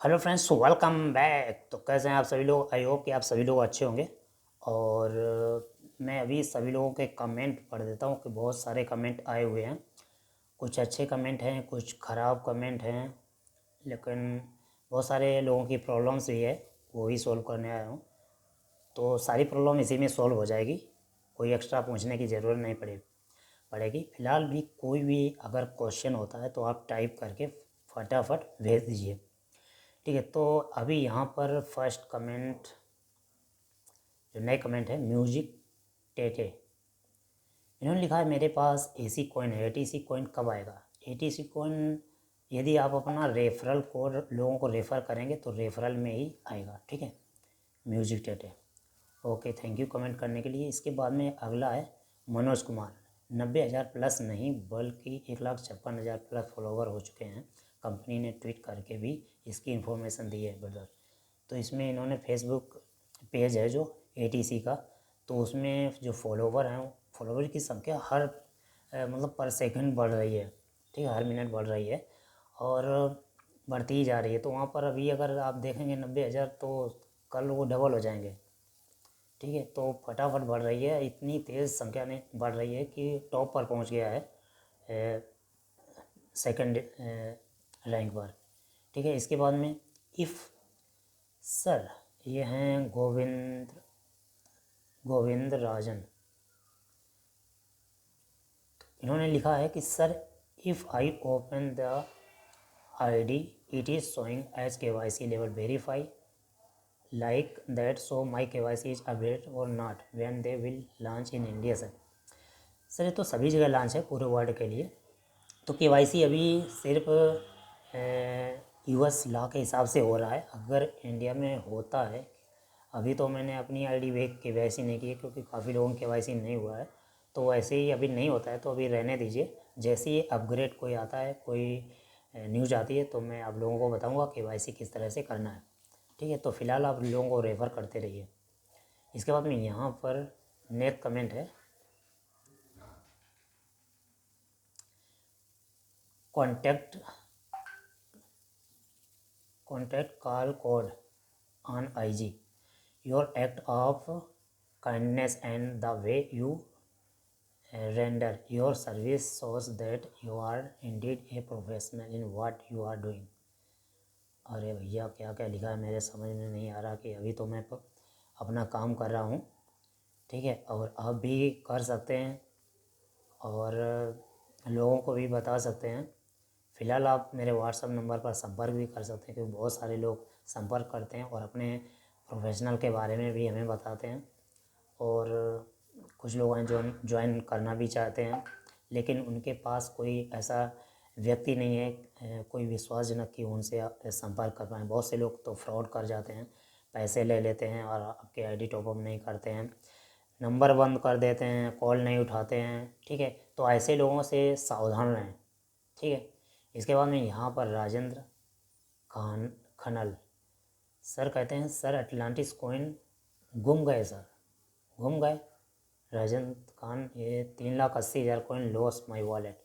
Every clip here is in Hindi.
Hello friends, welcome back. तो कैसे हैं आप सभी लोग? आई होप कि आप सभी लोग अच्छे होंगे। और मैं अभी सभी लोगों के कमेंट पढ़ देता हूँ कि बहुत सारे कमेंट आए हुए हैं। कुछ अच्छे कमेंट हैं, कुछ ख़राब कमेंट हैं, लेकिन बहुत सारे लोगों की प्रॉब्लम्स भी है, वो ही सॉल्व करने आया हूँ। तो सारी प्रॉब्लम इसी में सॉल्व हो जाएगी, कोई एक्स्ट्रा पूछने की ज़रूरत नहीं पड़ेगी। फ़िलहाल भी कोई भी अगर क्वेश्चन होता है तो आप टाइप करके फटाफट भेज दीजिए। ठीक है, तो अभी यहाँ पर फर्स्ट कमेंट, जो नए कमेंट है, म्यूजिक टेटे, इन्होंने लिखा है मेरे पास एसी कॉइन है, एटीसी कॉइन कब आएगा? एटीसी कॉइन यदि आप अपना रेफरल कोड लोगों को रेफ़र करेंगे तो रेफरल में ही आएगा। ठीक है, music Tete. Okay, thank you comment करने के लिए। इसके बाद में अगला है मनोज कुमार। 90,000 प्लस नहीं बल्कि 1,56,000 प्लस फॉलोवर हो चुके हैं। कंपनी ने ट्वीट करके भी इसकी इन्फॉर्मेशन दी है ब्रदर। तो इसमें इन्होंने फेसबुक पेज है जो एटीसी का, तो उसमें जो फॉलोवर हैं, फॉलोवर की संख्या हर मतलब पर सेकंड बढ़ रही है। ठीक है, हर मिनट बढ़ रही है और बढ़ती ही जा रही है। तो वहाँ पर अभी अगर आप देखेंगे 90,000, तो कल वो डबल हो जाएंगे। ठीक है, तो फटाफट बढ़ रही है, इतनी तेज़ संख्या में बढ़ रही है कि टॉप पर पहुंच गया है, सेकंड रैंक पर। ठीक है, इसके बाद में इफ़ सर, ये हैं गोविंद राजन। इन्होंने लिखा है कि sir, if I open the ID it is showing as KYC level verify like that, so my KYC is update और not when they will launch in India. Sir ये तो सभी जगह लॉन्च है पूरे वर्ल्ड के लिए। तो KYC अभी सिर्फ US लॉ के हिसाब से हो रहा है। अगर इंडिया में होता है, अभी तो मैंने अपनी आईडी पे KYC नहीं की है क्योंकि काफ़ी लोगों का KYC नहीं हुआ है, तो वैसे ही अभी नहीं होता है तो अभी रहने दीजिए। जैसे ही अपग्रेड कोई आता है, कोई न्यूज़ आती है, तो मैं आप लोगों को बताऊंगा KYC किस तरह से करना है। ठीक है, तो फ़िलहाल आप लोगों को रेफ़र करते रहिए। इसके बाद में यहाँ पर नेक्स्ट कमेंट है, contact call code on IG. Your act of kindness and the way you render your service shows that you are indeed a professional in what you are doing. अरे भैया, क्या क्या लिखा है मेरे समझ में नहीं आ रहा कि अभी तो मैं अपना काम कर रहा हूँ। ठीक है, और आप भी कर सकते हैं और लोगों को भी बता सकते हैं। फ़िलहाल आप मेरे व्हाट्सअप नंबर पर संपर्क भी कर सकते हैं क्योंकि बहुत सारे लोग संपर्क करते हैं और अपने प्रोफेशनल के बारे में भी हमें बताते हैं। और कुछ लोग हैं जो ज्वाइन करना भी चाहते हैं, लेकिन उनके पास कोई ऐसा व्यक्ति नहीं है, कोई विश्वासजनक कि उनसे आप संपर्क कर पाएँ। बहुत से लोग तो फ्रॉड कर जाते हैं, पैसे ले लेते हैं और आपके आईडी टॉपअप नहीं करते हैं, नंबर बंद कर देते हैं, कॉल नहीं उठाते हैं। ठीक है, तो ऐसे लोगों से सावधान रहें। ठीक है, इसके बाद में यहाँ पर राजेंद्र खान खनल सर कहते हैं, सर अटलांटिस कॉइन गुम गए सर, गुम गए। राजेंद्र खान, ये 3,80,000 कॉइन लॉस माई वॉलेट।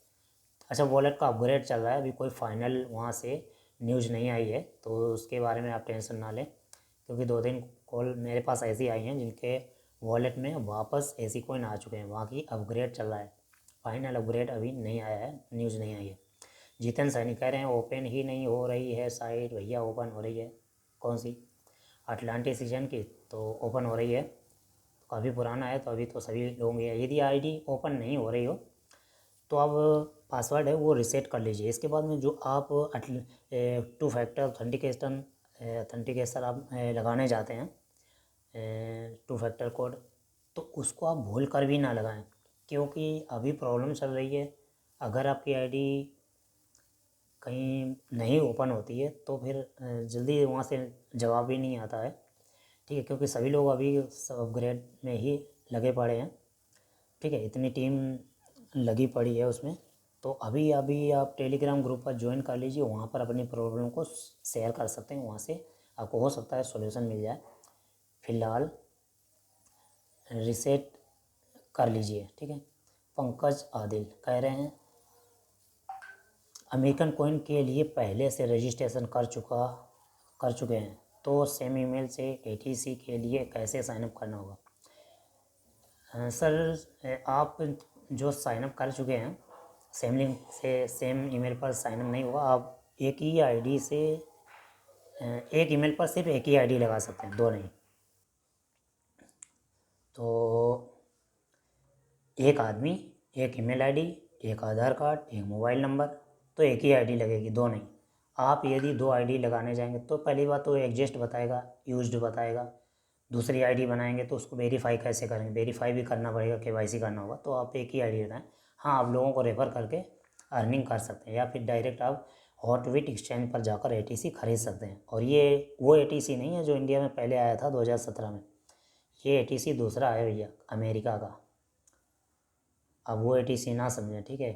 अच्छा, वॉलेट का अपग्रेड चल रहा है, अभी कोई फाइनल वहाँ से न्यूज़ नहीं आई है, तो उसके बारे में आप टेंशन ना लें क्योंकि 2 दिन कॉल मेरे पास ऐसी आई हैं जिनके वॉलेट में वापस ऐसी कॉइन आ चुके हैं, वहाँ की अपग्रेड चल रहा है। फाइनल अपग्रेड अभी नहीं आया है, न्यूज़ नहीं आई है। जितेंद्र सैनी कह रहे हैं ओपन ही नहीं हो रही है साइट। भैया ओपन हो रही है। कौन सी? अटलांटिक सीजन की तो ओपन हो रही है, काफ़ी पुराना है तो अभी तो सभी लोगों की है। यदि आईडी ओपन नहीं हो रही हो तो आप पासवर्ड है वो रिसेट कर लीजिए। इसके बाद में जो आप 2 फैक्टर ऑथेंटिकेशन आप लगाने जाते हैं, 2 फैक्टर कोड, तो उसको आप भूल कर भी ना लगाएं क्योंकि अभी प्रॉब्लम चल रही है। अगर आपकी आईडी कहीं नहीं ओपन होती है तो फिर जल्दी वहाँ से जवाब भी नहीं आता है। ठीक है, क्योंकि सभी लोग अभी अपग्रेड में ही लगे पड़े हैं। ठीक है, इतनी टीम लगी पड़ी है उसमें। तो अभी अभी आप टेलीग्राम ग्रुप पर ज्वाइन कर लीजिए, वहाँ पर अपनी प्रॉब्लम को शेयर कर सकते हैं, वहाँ से आपको हो सकता है सॉल्यूशन मिल जाए। फ़िलहाल रिसेट कर लीजिए। ठीक है, पंकज आदिल कह रहे हैं अमेरिकन कॉइन के लिए पहले से रजिस्ट्रेशन कर चुका कर चुके हैं तो सेम ईमेल से एटीसी के लिए कैसे साइनअप करना होगा? सर आप जो साइनअप कर चुके हैं सेम लिंक से सेम ईमेल पर साइनअप नहीं होगा। आप एक ही आईडी से एक ईमेल पर सिर्फ एक ही आईडी लगा सकते हैं, दो नहीं। तो एक आदमी, एक ईमेल आईडी, एक आधार कार्ड, एक मोबाइल नंबर, तो एक ही आईडी लगेगी, दो नहीं। आप यदि दो आईडी लगाने जाएंगे तो पहली बात तो एग्जिस्ट बताएगा, यूज्ड बताएगा। दूसरी आईडी बनाएंगे तो उसको वेरीफाई कैसे करेंगे? वेरीफाई भी करना पड़ेगा, केवाईसी करना होगा। तो आप एक ही आईडी लगाएं। हाँ, आप लोगों को रेफ़र करके अर्निंग कर सकते हैं, या फिर डायरेक्ट आप हॉटबिट एक्सचेंज पर जाकर एटीसी खरीद सकते हैं। और ये वो एटीसी नहीं है जो इंडिया में पहले आया था 2017 में। ये एटीसी दूसरा है भैया, अमेरिका का। अब वो एटीसी ना समझें, ठीक है।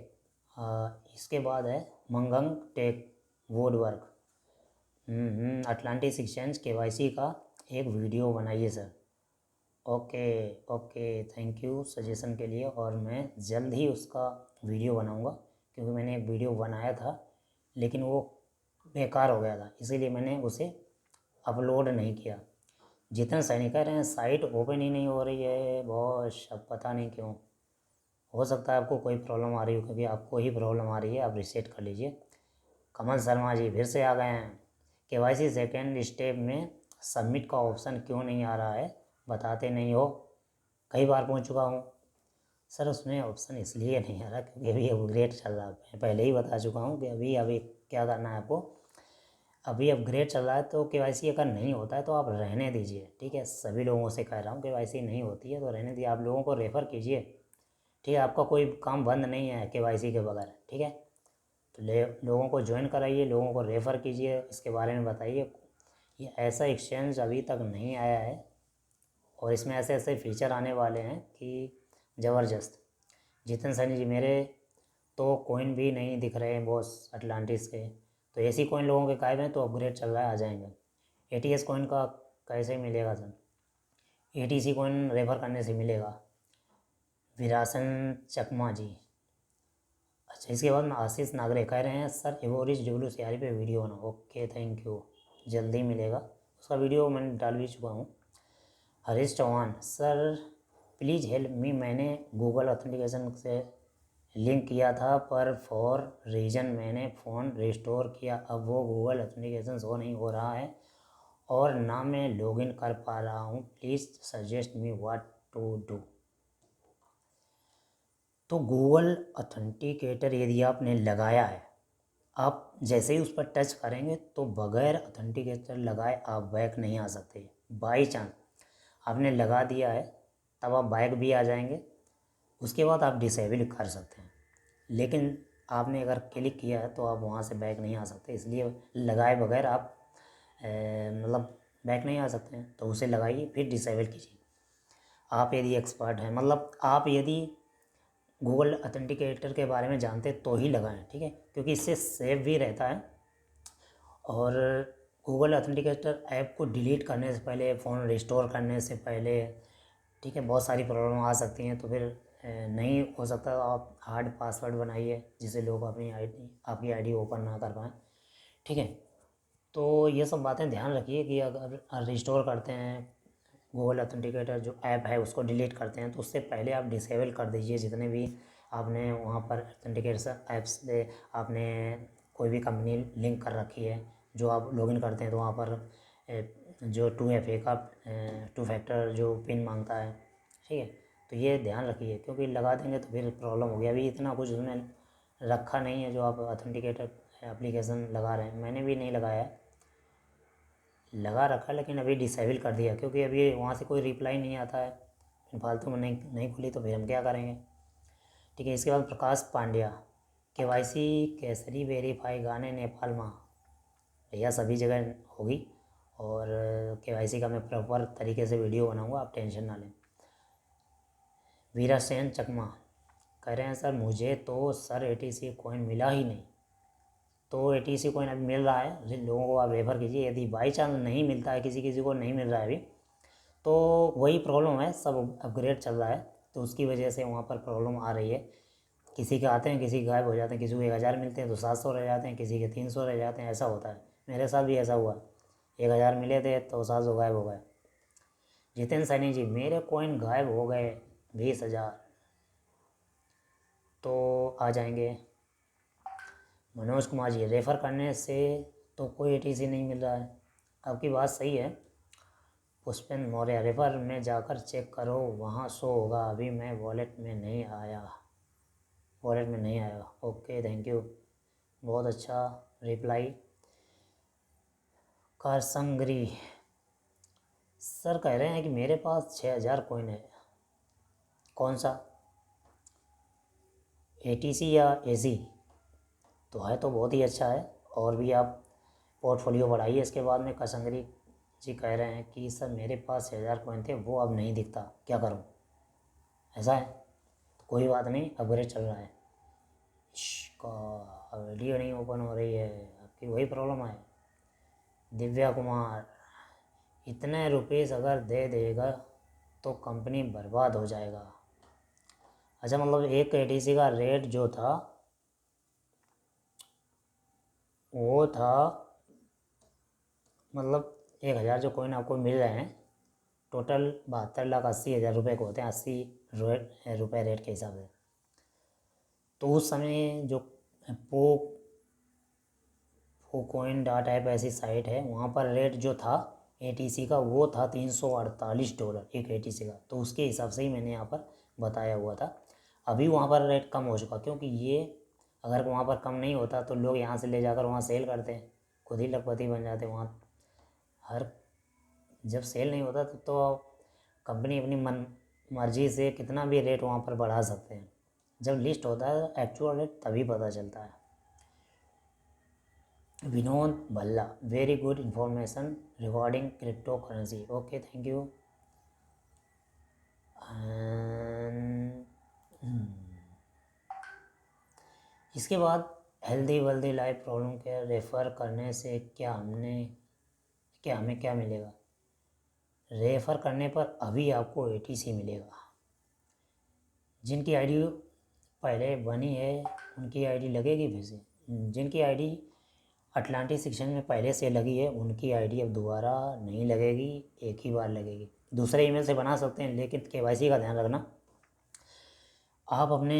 इसके बाद है मंगंग tech wood work, Atlantis exchange KYC का एक वीडियो बनाइए sir. Okay okay, thank you suggestion के लिए। और मैं जल्द ही उसका वीडियो बनाऊंगा, क्योंकि मैंने एक वीडियो बनाया था लेकिन वो बेकार हो गया था, इसीलिए मैंने उसे अपलोड नहीं किया। जितने सैनिक कह रहे हैं साइट ओपन ही नहीं हो रही है बॉस, अब पता नहीं क्यों। हो सकता है आपको कोई प्रॉब्लम आ रही हो, क्योंकि आपको ही प्रॉब्लम आ रही है। आप रीसेट कर लीजिए। कमल शर्मा जी फिर से आ गए हैं। केवाईसी सेकेंड स्टेप में सबमिट का ऑप्शन क्यों नहीं आ रहा है, बताते नहीं हो? कई बार पहुंच चुका हूं सर, उसमें ऑप्शन इसलिए नहीं आ रहा क्योंकि अभी अपग्रेड चल रहा है। मैं पहले ही बता चुका हूँ कि अभी क्या करना है आपको। अभी अपग्रेड चल रहा है तो केवाईसी अगर नहीं होता है तो आप रहने दीजिए, ठीक है। सभी लोगों से कह रहा हूँ केवाईसी नहीं होती है तो रहने दीजिए। आप लोगों को रेफ़र कीजिए, ठीक है। आपका कोई काम बंद नहीं है केवाईसी के बगैर, ठीक है। तो लोगों को ज्वाइन कराइए, लोगों को रेफ़र कीजिए, इसके बारे में बताइए। ये ऐसा एक्सचेंज अभी तक नहीं आया है और इसमें ऐसे ऐसे फीचर आने वाले हैं कि ज़बरदस्त। जितन सैनी जी, मेरे तो कॉइन भी नहीं दिख रहे हैं बॉस अटलांटिस के। तो ऐसी कॉइन लोगों के गायब हैं, तो अपग्रेड चल रहा है, आ जाएंगे। एटीएस कॉइन का कैसे मिलेगा सर? एटीसी कॉइन रेफ़र करने से मिलेगा। विरासन चकमा जी, अच्छा। इसके बाद में आशीष नागरे कह रहे हैं सर एवोरिज डब्ल्यू सी पे वीडियो बनाओ। ओके, थैंक यू, जल्दी मिलेगा। उसका वीडियो मैंने डाल भी चुका हूँ। Harish Chauhan sir please help me, मैंने गूगल ऑथेंटिकेशन से लिंक किया था पर फॉर रीज़न मैंने फ़ोन रिस्टोर किया, अब वो गूगल ऑथेंटिकेशन शो नहीं हो रहा है और ना मैं लॉगिन कर पा रहा हूँ। Please suggest me what to do. तो गूगल ऑथेंटिकेटर यदि आपने लगाया है, आप जैसे ही उस पर टच करेंगे तो बगैर ऑथेंटिकेटर लगाए आप बैक नहीं आ सकते। बाई चांस आपने लगा दिया है तब आप बैक भी आ जाएंगे, उसके बाद आप डिसेबल कर सकते हैं। लेकिन आपने अगर क्लिक किया है तो आप वहाँ से बैक नहीं आ सकते, इसलिए लगाए बगैर आप मतलब बैक नहीं आ सकते हैं। तो उसे लगाइए फिर डिसेबल कीजिए। आप यदि एक्सपर्ट हैं, मतलब आप यदि गूगल ऑथेंटिकेटर के बारे में जानते तो ही लगाएं, ठीक है, क्योंकि इससे सेफ भी रहता है। और गूगल ऑथेंटिकेटर ऐप को डिलीट करने से पहले, फ़ोन रिस्टोर करने से पहले, ठीक है, बहुत सारी प्रॉब्लम आ सकती हैं। तो फिर नहीं हो सकता तो आप हार्ड पासवर्ड बनाइए जिससे लोग अपनी आपकी आईडी ओपन ना कर पाएँ, ठीक है। तो ये सब बातें ध्यान रखिए कि अगर रिस्टोर करते हैं गूगल ऑथेंटिकेटर जो ऐप है उसको डिलीट करते हैं तो उससे पहले आप डिसेबल कर दीजिए जितने भी आपने वहाँ पर ऑथेंटिकेटर ऐप्स पे आपने कोई भी कंपनी लिंक कर रखी है। जो आप लॉगिन करते हैं तो वहाँ पर जो 2FA का 2 फैक्टर जो पिन मांगता है, ठीक है। तो ये ध्यान रखिए, क्योंकि लगा देंगे तो फिर प्रॉब्लम हो गया। अभी इतना कुछ उसमें रखा नहीं है जो आप ऑथेंटिकेटर एप्लीकेशन लगा रहे हैं। मैंने भी नहीं लगाया है, लगा रखा लेकिन अभी डिसेबल कर दिया, क्योंकि अभी वहाँ से कोई रिप्लाई नहीं आता है। फिर फालतू में नहीं खुली तो फिर हम क्या करेंगे, ठीक है। इसके बाद प्रकाश पांड्या, केवाईसी केसरी वेरीफाई गाने नेपाल माँ, भैया सभी जगह होगी। और केवाईसी का मैं प्रॉपर तरीके से वीडियो बनाऊंगा, आप टेंशन ना लें। वीरा सेन चकमा कह रहे हैं सर मुझे तो सर एटीसी कॉइन मिला ही नहीं। तो एटीसी कॉइन अभी मिल रहा है, लोगों को आप रेफ़र कीजिए। यदि बाई चांस नहीं मिलता है, किसी किसी को नहीं मिल रहा है अभी, तो वही प्रॉब्लम है, सब अपग्रेड चल रहा है तो उसकी वजह से वहाँ पर प्रॉब्लम आ रही है। किसी के आते हैं, किसी के गायब हो जाते हैं, किसी को 1000 मिलते हैं तो 700 रह जाते हैं, किसी के 300 रह जाते हैं, ऐसा होता है। मेरे साथ भी ऐसा हुआ, 1000 मिले थे तो 700 गायब हो गए। जितेंद्र सैनी जी, मेरे कॉइन गायब हो गए 20,000, तो आ जाएंगे। मनोज कुमार जी, रेफ़र करने से तो कोई एटीसी नहीं मिल रहा है। आपकी बात सही है। पुष्पेंद्र मौर्य, रेफ़र में जाकर चेक करो, वहाँ शो होगा। अभी मैं वॉलेट में नहीं आया। ओके, थैंक यू, बहुत अच्छा रिप्लाई। कारसंगरी सर कह रहे हैं कि मेरे पास 6000 कॉइन है, कौन सा, एटीसी या एसी? तो है तो बहुत ही अच्छा है, और भी आप पोर्टफोलियो बढ़ाइए इसके बाद में। कसंगरी जी कह रहे हैं कि सर मेरे पास 6000 कॉइन थे, वो अब नहीं दिखता, क्या करूं? ऐसा है तो कोई बात नहीं, अपग्रेड चल रहा है। इसका वीडियो नहीं ओपन हो रही है, आपकी वही प्रॉब्लम है। दिव्या कुमार, इतने रुपीस अगर दे देगा तो कंपनी बर्बाद हो जाएगा। अच्छा, मतलब एक एटीसी का रेट जो था वो था, मतलब 1000 जो कॉइन आपको मिल रहे हैं, टोटल 72,80,000 रुपये को होते हैं, 80 रुपये रेट के हिसाब से। तो उस समय जो पो कॉइन डाट ऐप ऐसी साइट है, वहाँ पर रेट जो था एटीसी का वो था $348 एक एटीसी का। तो उसके हिसाब से ही मैंने यहाँ पर बताया हुआ था। अभी वहाँ पर रेट कम हो चुका, क्योंकि ये अगर वहाँ पर कम नहीं होता तो लोग यहाँ से ले जाकर वहाँ सेल करते हैं, खुद ही लखपति बन जाते वहाँ। हर जब सेल नहीं होता तो कंपनी अपनी मन मर्जी से कितना भी रेट वहाँ पर बढ़ा सकते हैं। जब लिस्ट होता है एक्चुअल रेट तभी पता चलता है। Vinod Bhalla, very good information regarding crypto currency. Okay, thank you. इसके बाद हेल्दी वेल्दी लाइफ प्रॉब्लम के रेफ़र करने से हमें क्या मिलेगा? रेफ़र करने पर अभी आपको एटीसी मिलेगा। जिनकी आईडी पहले बनी है उनकी आईडी लगेगी फिर से। जिनकी आईडी अटलांटिक सेक्शन में पहले से लगी है उनकी आईडी अब दोबारा नहीं लगेगी, एक ही बार लगेगी। दूसरे ईमेल से बना सकते हैं, लेकिन केवाईसी का ध्यान रखना। आप अपने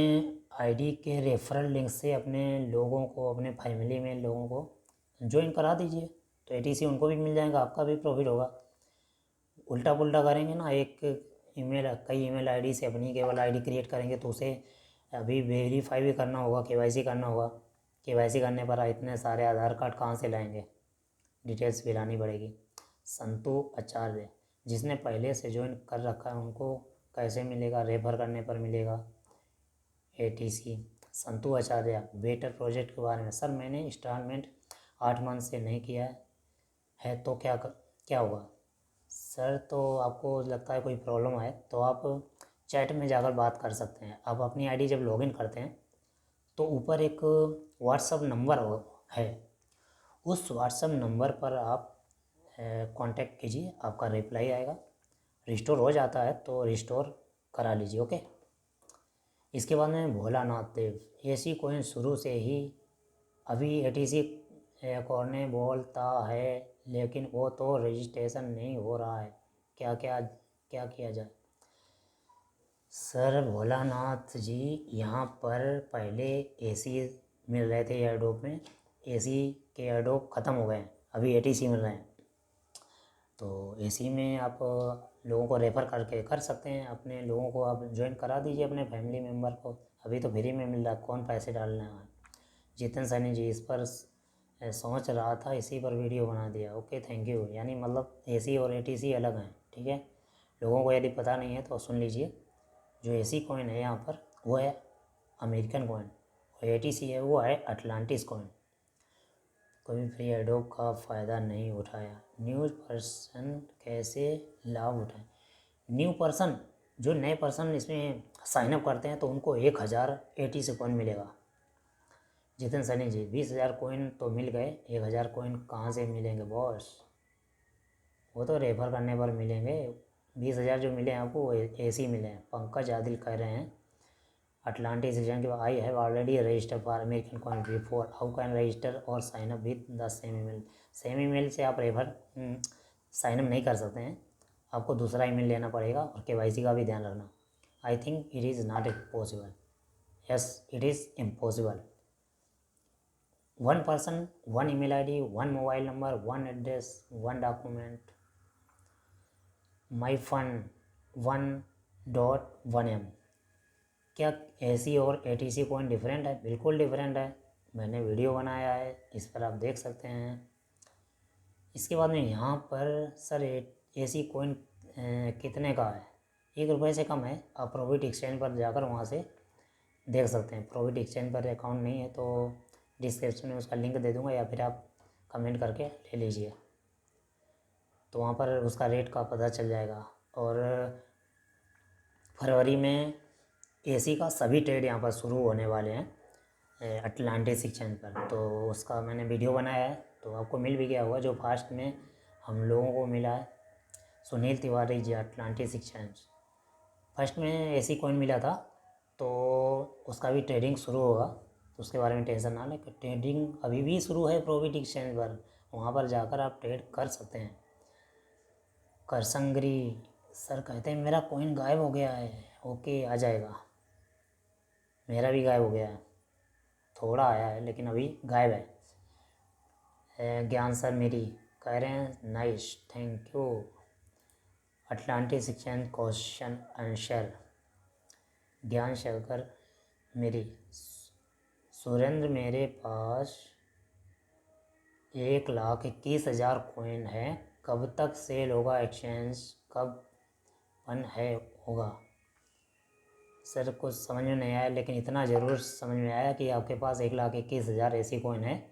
आईडी के रेफरल लिंक से अपने लोगों को, अपने फैमिली में लोगों को ज्वाइन करा दीजिए, तो एटीसी उनको भी मिल जाएगा, आपका भी प्रॉफिट होगा। उल्टा पुल्टा करेंगे ना, कई ईमेल आईडी से अपनी केवल आईडी क्रिएट करेंगे तो उसे अभी वेरीफाई भी करना होगा, केवाईसी करना होगा। केवाईसी करने पर इतने सारे आधार कार्ड कहाँ से लाएंगे, डिटेल्स भी लानी पड़ेगी। संतु आचार्य, जिसने पहले से ज्वाइन कर रखा है उनको कैसे मिलेगा? रेफर करने पर मिलेगा एटीसी। संतु आचार्य, वेटर प्रोजेक्ट के बारे में, सर मैंने इंस्टॉलमेंट 8 मंथ से नहीं किया है तो क्या होगा? सर तो आपको लगता है कोई प्रॉब्लम है तो आप चैट में जाकर बात कर सकते हैं। आप अपनी आईडी जब लॉगिन करते हैं तो ऊपर एक व्हाट्सअप नंबर है, उस व्हाट्सअप नंबर पर आप कांटेक्ट कीजिए, आपका रिप्लाई आएगा। रिस्टोर हो जाता है तो रिस्टोर करा लीजिए, ओके। इसके बाद में भोलानाथ देव, एसी कॉइन शुरू से ही अभी एटीसी कॉर्ने बोलता है, लेकिन वो तो रजिस्ट्रेशन नहीं हो रहा है, क्या किया जाए? सर भोलानाथ जी, यहाँ पर पहले एसी मिल रहे थे एयरडोप में, एसी के एयरडोप ख़त्म हो गए, अभी एटीसी मिल रहे हैं। तो एसी में आप लोगों को रेफ़र करके कर सकते हैं, अपने लोगों को आप ज्वाइन करा दीजिए, अपने फैमिली मेम्बर को। अभी तो फ्री में मिल रहा है, कौन पैसे डालने हैं। जितेंद्र सैनी जी, इस पर सोच रहा था, इसी पर वीडियो बना दिया। Okay, thank you. यानी मतलब एसी और एटीसी अलग हैं, ठीक है। लोगों को यदि पता नहीं है तो सुन लीजिए। जो एसी कॉइन है यहाँ पर वो है अमेरिकन कॉइन, और एटीसी है वो है अटलांटिस कॉइन। कोई फ्री एडोब का फ़ायदा नहीं उठाया। न्यू पर्सन कैसे लाभ उठाएं? न्यू पर्सन, जो नए पर्सन इसमें साइनअप करते हैं तो उनको 1000 एटीसी कॉइन मिलेगा। जितेंद्र सैनी जी, 20,000 कॉइन तो मिल गए, 1000 कॉइन कहाँ से मिलेंगे बॉस? वो तो रेफर करने पर मिलेंगे। 20,000 जो मिले हैं आपको वो एसी मिले हैं। पंकज आदिल कह रहे हैं अटलांटिक रीजन के I have already register for American coin before, how can register और sign up with the same email? Same email से आप रेफर साइन अप नहीं कर सकते हैं, आपको दूसरा ईमेल लेना पड़ेगा और केवाईसी का भी ध्यान रखना। I think it is not possible, yes it is impossible. One person, one email ID, one mobile number, one address, one document, my fun 1.1M। क्या एसी और एटीसी कॉइन डिफरेंट है? बिल्कुल डिफरेंट है, मैंने वीडियो बनाया है, इस पर आप देख सकते हैं। इसके बाद में यहाँ पर सर एसी कॉइन कितने का है? ₹1 से कम है। आप प्रोबिट एक्सचेंज पर जाकर वहाँ से देख सकते हैं। प्रोबिट एक्सचेंज पर अकाउंट नहीं है तो डिस्क्रिप्शन में उसका लिंक दे दूँगा, या फिर आप कमेंट करके ले लीजिए, तो वहाँ पर उसका रेट का पता चल जाएगा। और फरवरी में एसी का सभी ट्रेड यहाँ पर शुरू होने वाले हैं अटलांटिस एक्सचेंज पर, तो उसका मैंने वीडियो बनाया है, तो आपको मिल भी गया होगा। जो फास्ट में हम लोगों को मिला है Sunil Tiwari ji, Atlantis exchange first में एसी कॉइन मिला था, तो उसका भी ट्रेडिंग शुरू होगा, तो उसके बारे में टेंशन ना लें। ट्रेडिंग अभी भी शुरू है प्रोबिट एक्सचेंज पर, वहाँ पर जाकर आप ट्रेड कर सकते हैं। करसंगरी सर कहते हैं मेरा कॉइन गायब हो गया है। ओके, आ जाएगा, मेरा भी गायब हो गया है, थोड़ा आया है लेकिन अभी गायब है। ज्ञान सर मेरी कह रहे हैं nice, thank you. Atlantis exchange question answer, ज्ञान शंकर मेरी। सुरेंद्र मेरे पास 1,21,000 कॉइन है, कब तक सेल होगा? एक्सचेंज कब बंद है होगा? सर कुछ समझ में नहीं आया, लेकिन इतना ज़रूर समझ में आया कि आपके पास 1,21,000 ऐसी कॉइन है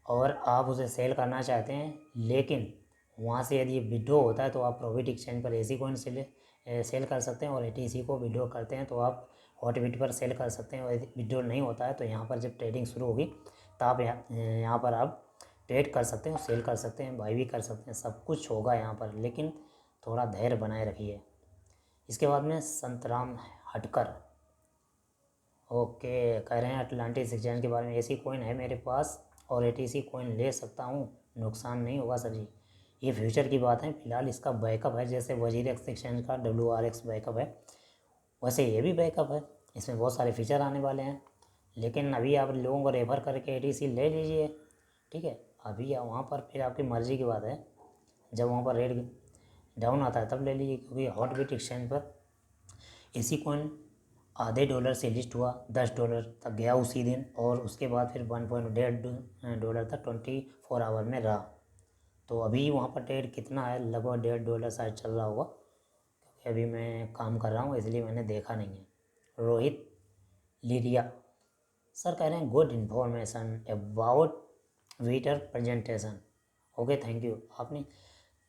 और आप उसे सेल करना चाहते हैं, लेकिन वहाँ से यदि विड्रॉ होता है तो आप प्रोबिट एक्सचेंज पर ऐसी कॉइन सेल कर सकते हैं, और एटीसी को विड्रॉ करते हैं तो आप हॉटबिट पर सेल कर सकते हैं। और यदि विड्रॉ नहीं होता है तो यहाँ पर जब ट्रेडिंग शुरू होगी तो आप यहाँ पर आप ट्रेड कर सकते हैं, सेल कर सकते हैं, बाई भी कर सकते हैं, सब कुछ होगा यहाँ पर, लेकिन थोड़ा धैर्य बनाए रखिए। इसके बाद में संतराम हटकर ओके कह रहे हैं अटलांटिस एक्सचेंज के बारे में, ऐसी कॉइन है मेरे पास और एटीसी कॉइन ले सकता हूँ, नुकसान नहीं होगा सर जी। ये फ्यूचर की बात है, फिलहाल इसका बैकअप है, जैसे वजीरेक्स एक्सचेंज का WRX बैकअप है, वैसे ये भी बैकअप है। इसमें बहुत सारे फीचर आने वाले हैं, लेकिन अभी आप लोगों को रेफर करके एटीसी ले लीजिए, ठीक है। अभी वहाँ पर फिर आपकी मर्ज़ी की बात है, जब वहाँ पर रेट डाउन आता है तब ले लीजिए, क्योंकि हॉटबिट एक्सचेंज पर एसी कॉइन आधे डॉलर से लिस्ट हुआ, $10 तक गया उसी दिन, और उसके बाद फिर $1.5 तक 24 आवर में रहा। तो अभी वहाँ पर ट्रेड कितना है? लगभग $1.5 शायद चल रहा होगा, क्योंकि अभी मैं काम कर रहा हूँ इसलिए मैंने देखा नहीं है। रोहित लिरिया सर कह रहे हैं good information about waiter presentation. Okay thank you. आपने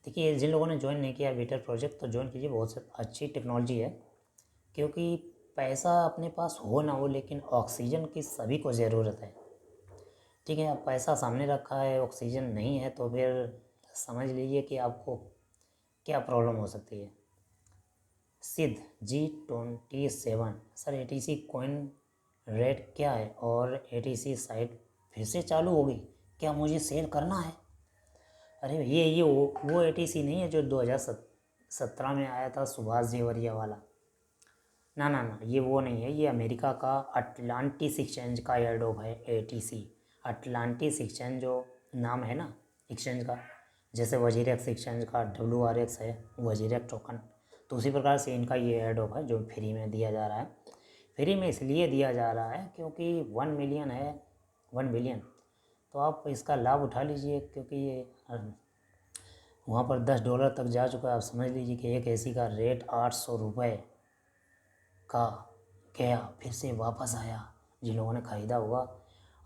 देखिए, जिन लोगों ने ज्वाइन नहीं किया वेटर प्रोजेक्ट तो ज्वाइन कीजिए, बहुत अच्छी टेक्नोलॉजी है। क्योंकि पैसा अपने पास हो ना हो, लेकिन ऑक्सीजन की सभी को ज़रूरत है, ठीक है। अब पैसा सामने रखा है, ऑक्सीजन नहीं है, तो फिर समझ लीजिए कि आपको क्या प्रॉब्लम हो सकती है। सिद्ध G27 sir ATC coin rate क्या है और एटीसी साइट फिर से चालू होगी क्या? मुझे सेल करना है। अरे ये वो एटीसी नहीं है जो 2017 में आया था, सुभाष जेवरिया वाला। ना ना ना, ये वो नहीं है, ये अमेरिका का अटलांटिस एक्सचेंज का एयरडॉप है एटीसी। अटलांटिस एक्सचेंज जो नाम है ना एक्सचेंज का, जैसे वजीरेक्स एक्सचेंज का WRX है वजीरेक्स टोकन, तो उसी प्रकार से इनका ये एयरडॉप है जो फ्री में दिया जा रहा है। फ्री में इसलिए दिया जा रहा है क्योंकि 1 मिलियन है, 1 बिलियन, तो आप इसका लाभ उठा लीजिए, क्योंकि ये वहाँ पर $10 तक जा चुका है। आप समझ लीजिए कि एक एसी का रेट 800 रुपये का गया, फिर से वापस आया। जिन लोगों ने ख़रीदा होगा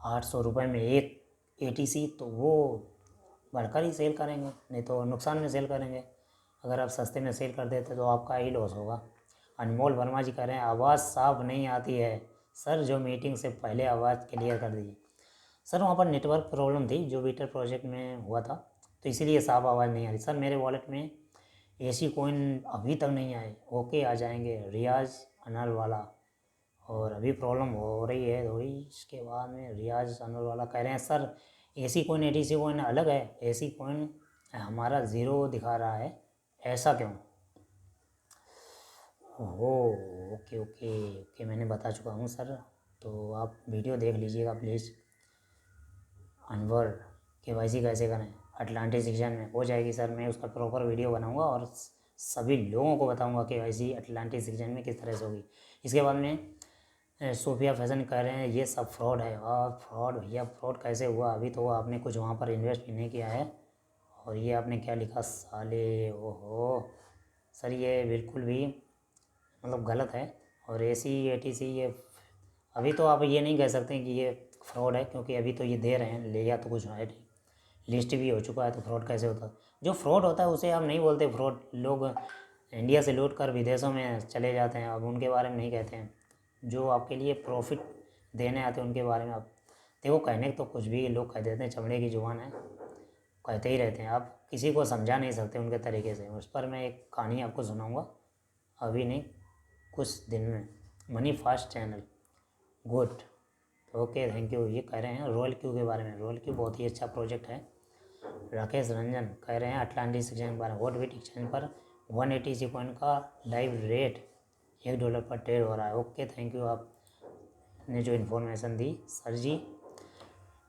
800 रुपये में एक एटीसी, तो वो बढ़कर ही सेल करेंगे, नहीं तो नुकसान में सेल करेंगे। अगर आप सस्ते में सेल कर देते तो आपका ही लॉस होगा। अनमोल वर्मा जी कह रहे हैं आवाज़ साफ नहीं आती है सर, जो मीटिंग से पहले आवाज़ क्लियर कर दीजिए। सर वहाँ पर नेटवर्क प्रॉब्लम थी जो बीटर प्रोजेक्ट में हुआ था, तो इसीलिए साफ आवाज़ नहीं आ रही। सर मेरे वॉलेट में एसी कॉइन अभी तक नहीं आए, ओके आ जाएंगे। रियाज अनल वाला, और अभी प्रॉब्लम हो रही है थोड़ी। इसके बाद में रियाज अनल वाला कह रहे हैं sir AC coin ATC coin अलग है, एसी कॉइन हमारा ज़ीरो दिखा रहा है, ऐसा क्यों? ओहो, ओके ओके ओके, मैंने बता चुका हूँ सर, तो आप वीडियो देख लीजिएगा प्लीज़। अनवर केवाईसी कैसे करें अटलांटिक सेक्शन में हो जाएगी सर, मैं उसका प्रॉपर वीडियो बनाऊंगा और सभी लोगों को बताऊंगा केवाईसी अटलांटिक सेक्शन में किस तरह से होगी। इसके बाद में सोफिया फैशन कह रहे हैं ये सब फ्रॉड है। और फ्रॉड भैया, फ्रॉड कैसे हुआ? अभी तो आपने कुछ वहाँ पर इन्वेस्ट भी नहीं किया है, और ये आपने क्या लिखा साले, ओहो सर ये बिल्कुल भी मतलब गलत है। और ACATC ये अभी तो आप ये नहीं कह सकते कि ये फ्रॉड है, क्योंकि अभी तो ये दे रहे हैं, ले या तो कुछ है नहीं, लिस्ट भी हो चुका है, तो फ्रॉड कैसे होता? जो फ्रॉड होता है उसे आप नहीं बोलते फ्रॉड। लोग इंडिया से लूट कर विदेशों में चले जाते हैं, अब उनके बारे में नहीं कहते हैं। जो आपके लिए प्रॉफिट देने आते हैं उनके बारे में आप देखो। कहने तो कुछ भी लोग कह देते हैं, चमड़े की जुबान है, कहते ही रहते हैं, आप किसी को समझा नहीं सकते उनके तरीके से। उस पर मैं एक कहानी आपको सुनाऊंगा, अभी नहीं कुछ दिन में। Money fast channel, good, okay thank you. ये कह रहे हैं रॉयल क्यू के बारे में, रॉयल क्यू बहुत ही अच्छा प्रोजेक्ट है। राकेश रंजन कह रहे हैं अटलांटिक एक्सचेंज के बारे में, हॉटबिट एक्सचेंज पर 180 कॉइन का लाइव रेट $1 पर ट्रेड हो रहा है। ओके थैंक यू आपने जो इन्फॉर्मेशन दी सर जी।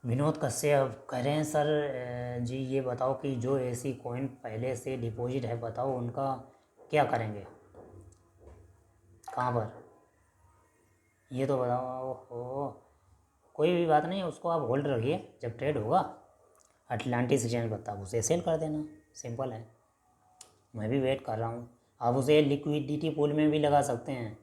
विनोद कश्यप कह रहे हैं सर जी ये बताओ कि जो ऐसी कॉइन पहले से डिपॉजिट है बताओ उनका क्या करेंगे, कहाँ पर, ये तो बताओ। हो कोई भी बात नहीं, उसको आप होल्ड रखिए, जब ट्रेड होगा अटलांटिक एक्सचेंज पर तब उसे सेल कर देना, सिंपल है। मैं भी वेट कर रहा हूँ। आप उसे लिक्विडिटी पूल में भी लगा सकते हैं।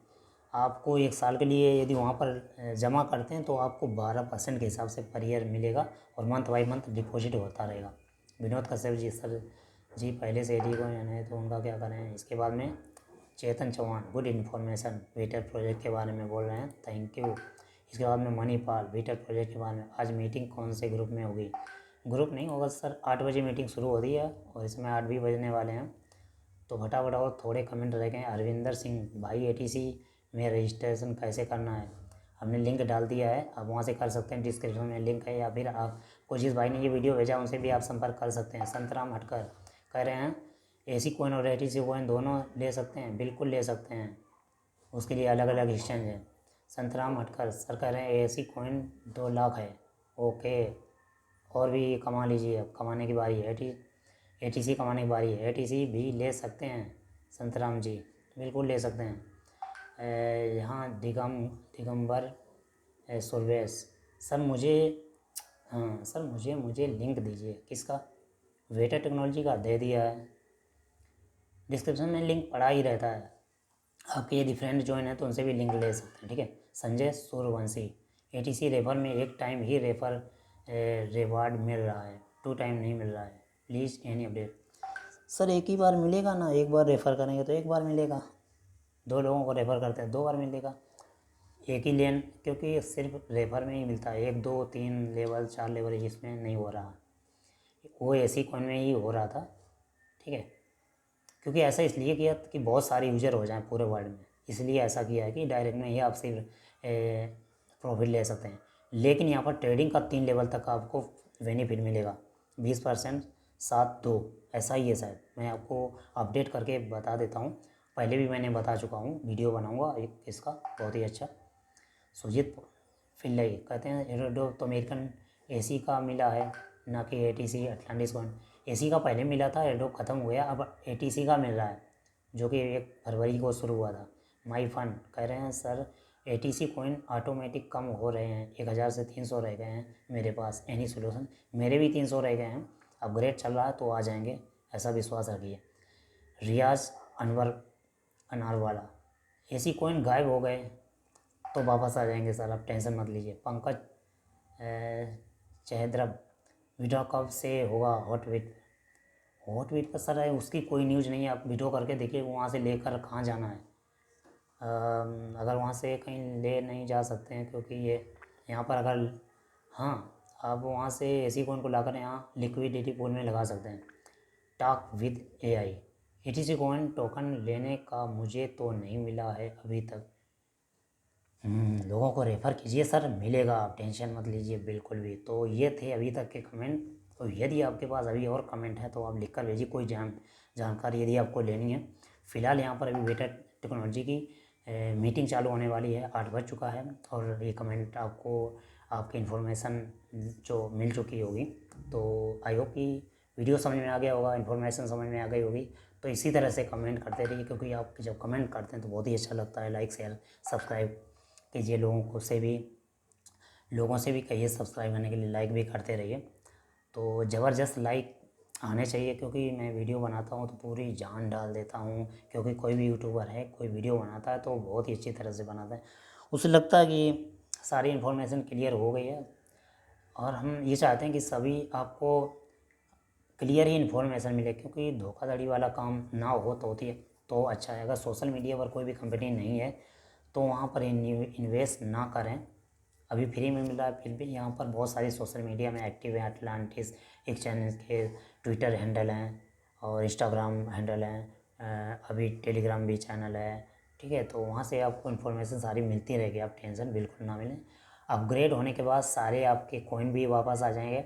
आपको 1 साल के लिए यदि वहाँ पर जमा करते हैं तो आपको 12% के हिसाब से पर ईयर मिलेगा, और मंथ बाई मंथ डिपॉजिट होता रहेगा। विनोद कश्यप जी सर जी पहले से एडी को है तो उनका क्या करें। इसके बाद में चेतन चौहान गुड इन्फॉर्मेशन वेटर प्रोजेक्ट के बारे में बोल रहे हैं, थैंक यू। इसके बाद में मणिपाल वेटर प्रोजेक्ट के बारे में, आज मीटिंग कौन से ग्रुप में होगी? ग्रुप नहीं होगा सर, 8 बजे मीटिंग शुरू हो रही है और इसमें 8 भी बजने वाले हैं, तो फटाफट और थोड़े कमेंट रह गए। अरविंदर सिंह भाई ATC में रजिस्ट्रेशन कैसे करना है? हमने लिंक डाल दिया है, आप वहाँ से कर सकते हैं, डिस्क्रिप्शन में लिंक है, या फिर आपको जिस भाई ने ये वीडियो भेजा उनसे भी आप संपर्क कर सकते हैं। संतराम हटकर कह रहे हैं AC कॉइन और ATC कॉइन दोनों ले सकते हैं, बिल्कुल ले सकते हैं, उसके लिए अलग अलग एक्सचेंज है। संतराम हटकर सर कह रहे हैं AC कॉइन 2 लाख है, ओके और भी कमा लीजिए, अब कमाने की बारी है, ATC कमाने की बारी है, ATC भी ले सकते हैं संतराम जी, बिल्कुल ले सकते हैं। यहाँ दिगंबर सुरवेश सर मुझे, हाँ सर मुझे लिंक दीजिए, किसका? वेटर टेक्नोलॉजी का दे दिया है, डिस्क्रिप्शन में लिंक पड़ा ही रहता है, आपके यदि फ्रेंड ज्वाइन है तो उनसे भी लिंक ले सकते हैं, ठीक है। संजय सूर्यवंशी ATC रेफर में 1 टाइम ही रेफर रिवार्ड मिल रहा है, 2 टाइम नहीं मिल रहा है, प्लीज़ एनी अपडेट? सर एक ही बार मिलेगा ना, एक बार रेफ़र करेंगे तो एक बार मिलेगा, 2 लोगों को रेफ़र करते हैं 2 बार मिलेगा। एक ही लेन, क्योंकि सिर्फ रेफ़र में ही मिलता है, 1 2 3 लेवल 4 लेवल इसमें नहीं हो रहा, वो ऐसी कॉइन में ही हो रहा था, ठीक है। क्योंकि ऐसा इसलिए किया कि बहुत सारे यूज़र हो जाएं पूरे वर्ल्ड में, इसलिए ऐसा किया है कि डायरेक्ट में ही आप सिर्फ प्रॉफिट ले सकते हैं। लेकिन यहाँ पर ट्रेडिंग का 3 लेवल तक आपको बेनिफिट मिलेगा, 20% 7-2 ऐसा ही है शायद, मैं आपको अपडेट करके बता देता हूँ, पहले भी मैंने बता चुका हूँ, वीडियो बनाऊँगा एक इसका बहुत ही अच्छा। सुजीत फिल्लाई कहते हैं एरोडो तो अमेरिकन AC का मिला है ना कि ATC अटलांटिस कॉइन। AC का पहले मिला था, एडो ख़त्म हो गया, अब ATC का मिल रहा है जो कि 1 फरवरी को शुरू हुआ था। माई फंड कह रहे हैं सर ATC कॉइन ऑटोमेटिक कम हो रहे हैं, 1000 से 300 रह गए हैं मेरे पास, एनी सोल्यूशन? मेरे भी 300 रह गए हैं, अपग्रेड चल रहा है तो आ जाएंगे, ऐसा विश्वास रखिए। रियाज अनार वाला AC कॉइन गायब हो गए तो वापस आ जाएंगे सर, आप टेंशन मत लीजिए। पंकज चहद्रब विड्रॉ कब से होगा हॉटवीट पर सर है उसकी कोई न्यूज़ नहीं है, आप विड्रॉ करके देखिए वहाँ से लेकर कहाँ जाना है। अगर वहाँ से कहीं ले नहीं जा सकते हैं क्योंकि ये यहाँ पर अगर, हाँ आप वहाँ से AC कॉइन को लाकर यहाँ लिक्विडिटी पूल में लगा सकते हैं। Talk with AI ATC coin token लेने का मुझे तो नहीं मिला है अभी तक, लोगों को रेफ़र कीजिए सर, मिलेगा, आप टेंशन मत लीजिए बिल्कुल भी। तो ये थे अभी तक के कमेंट। तो यदि आपके पास अभी और कमेंट है तो आप लिख कर भेजिए, कोई जानकारी यदि आपको लेनी है। फ़िलहाल यहाँ पर अभी बेटा टेक्नोलॉजी की मीटिंग चालू होने वाली है, 8 बज चुका है और ये कमेंट आपको आपकी इन्फॉर्मेशन जो मिल चुकी होगी। तो आई होप कि वीडियो समझ में आ गया होगा, इन्फॉर्मेशन समझ में आ गई होगी। तो इसी तरह से कमेंट करते रहिए, क्योंकि आप जब कमेंट करते हैं तो बहुत ही अच्छा लगता है। लाइक शेयर सब्सक्राइब कीजिए, लोगों से भी कहिए सब्सक्राइब करने के लिए, लाइक भी करते रहिए। तो ज़बरदस्त लाइक आने चाहिए, क्योंकि मैं वीडियो बनाता हूँ तो पूरी जान डाल देता हूँ। क्योंकि कोई भी यूट्यूबर है, कोई वीडियो बनाता है तो बहुत ही अच्छी तरह से बनाता है, उसे लगता है कि सारी इन्फॉर्मेशन क्लियर हो गई है। और हम ये चाहते हैं कि सभी आपको क्लियर ही इन्फॉर्मेशन मिले, क्योंकि धोखाधड़ी वाला काम ना हो तो होती है तो अच्छा है। अगर सोशल मीडिया पर कोई भी कंपनी नहीं है तो वहाँ पर इन्वेस्ट ना करें। अभी फ्री में मिल रहा है, फिर भी यहाँ पर बहुत सारी सोशल मीडिया में एक्टिव है। अटलांटिस एक चैनल के ट्विटर हैंडल हैं और इंस्टाग्राम हैंडल हैं, अभी टेलीग्राम भी चैनल है, ठीक है। तो वहाँ से आपको इन्फॉर्मेशन सारी मिलती रहेगी, आप टेंशन बिल्कुल ना मिलें। अपग्रेड होने के बाद सारे आपके कॉइन भी वापस आ जाएंगे,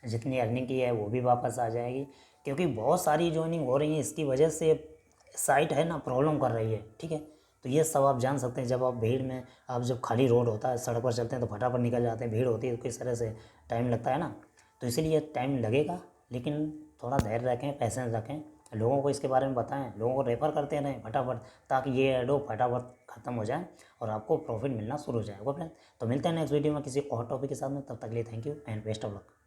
जितनी अर्निंग की है वो भी वापस आ जाएगी। क्योंकि बहुत सारी ज्वाइनिंग हो रही है, इसकी वजह से साइट है ना प्रॉब्लम कर रही है, ठीक है। तो ये सब आप जान सकते हैं। जब आप भीड़ में, आप जब खाली रोड होता है, सड़क पर चलते हैं तो फटाफट निकल जाते हैं, भीड़ होती है तो किस तरह से टाइम लगता है ना। तो इसीलिए टाइम लगेगा, लेकिन थोड़ा धैर्य रखें, पैसेंस रखें, लोगों को इसके बारे में बताएं, लोगों को रेफ़र करते रहें फटाफट, ताकि ये ऐड हो फटाफट ख़त्म हो जाए और आपको प्रॉफिट मिलना शुरू हो जाएगा फ्रेंड। तो मिलते हैं नेक्स्ट वीडियो में किसी और टॉपिक के साथ में, तब तक के लिए thank you and best of luck.